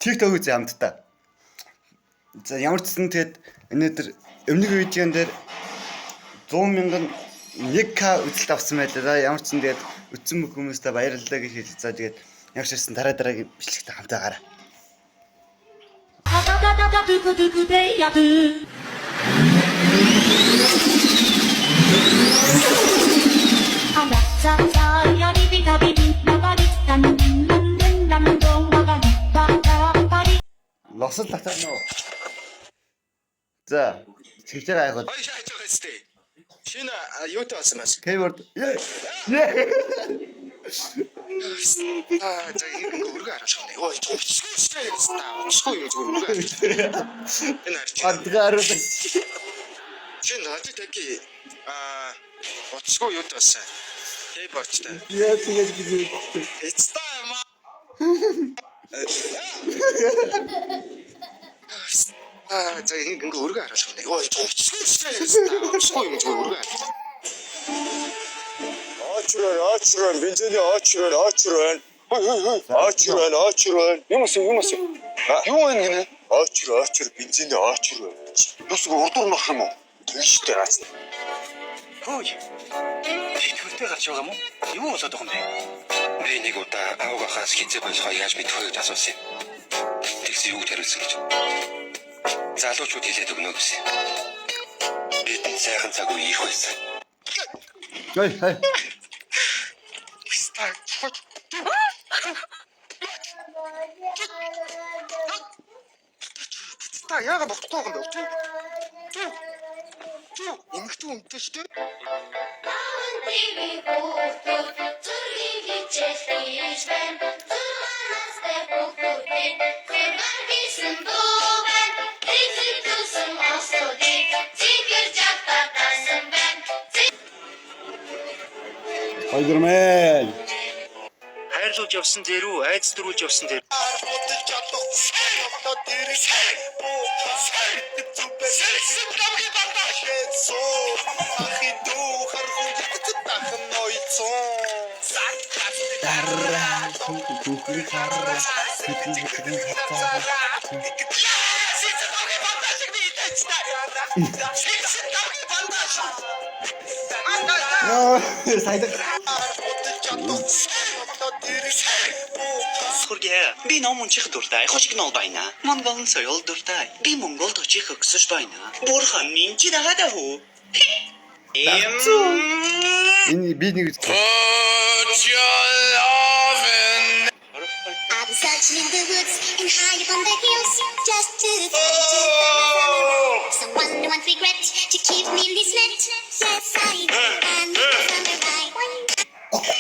TikTok үзээ хамтдаа. За ямар ч гэсэн тэгээд өнөөдөр өмнөх видеон дээр 100,000 1K үзэлт авсан байлаа. За ямар ч гэсэн тэгээд үтсэн хүмүүстэй баярлалаа гэж хэлж. За тэгээд ямар ч гэсэн дараагийн бичлэгтэй хамтдаа гараа. Лосол татаа нөө. За чигч байгаа яг. Ой шааж байгаа сте. Шинэ юутай болсон маш. Keyboard. За ингэ өргө хараач гэнэ. Ой чигчтэй ястаа. Чгүй юм зүгээр өргө. Энэ харч. Адгаар. Шинэ хажуу таки утсгүй юутай болсон. Keyboardтай. Яа тэгээд би. Эцтэй маа. За ингэ өргө хараач гэнэ. Ой чигчтэй ястаа. Чгүй юм зүгээр өргө. Очрон бензин очрон. Юм юу вэ гинэ? Очр бензин очрон. Юусгүй урдуур нөх юм уу? Тэгштэй наац. Хөөе. Тэгвэртэй гарч байгаа юм уу? Юу болоод байгаа юм бэ? Би нэг удаа авгахаас хизээ болохоо яаж мэдвэ гэж асуусан юм. Тэгсэн юу хариулсан гэж. Залуучууд хэлээд өгнө гэсэн. Бид сайхан цаг үе ирэх байсан. Ой хай. Та яагаад бохдоо юм бэ? Эмэгтэй үнтэй шүү дээ. Spider-Man. Хайрлуулж явсан дээр үү? Айц дөрүүлж явсан дээр. Сайдаг. Хүргээ би ном унших дуртай. Хошиг нол байна. Монголын соёл дуртай. Би Монголд очих өксөж байна. Бурхан минь чи дагаад хөө. Энэ би нэг I was searching in the woods and high up on the hills just to find you. Someone who won't regret to keep me in this net. Yes, I do. And summer right.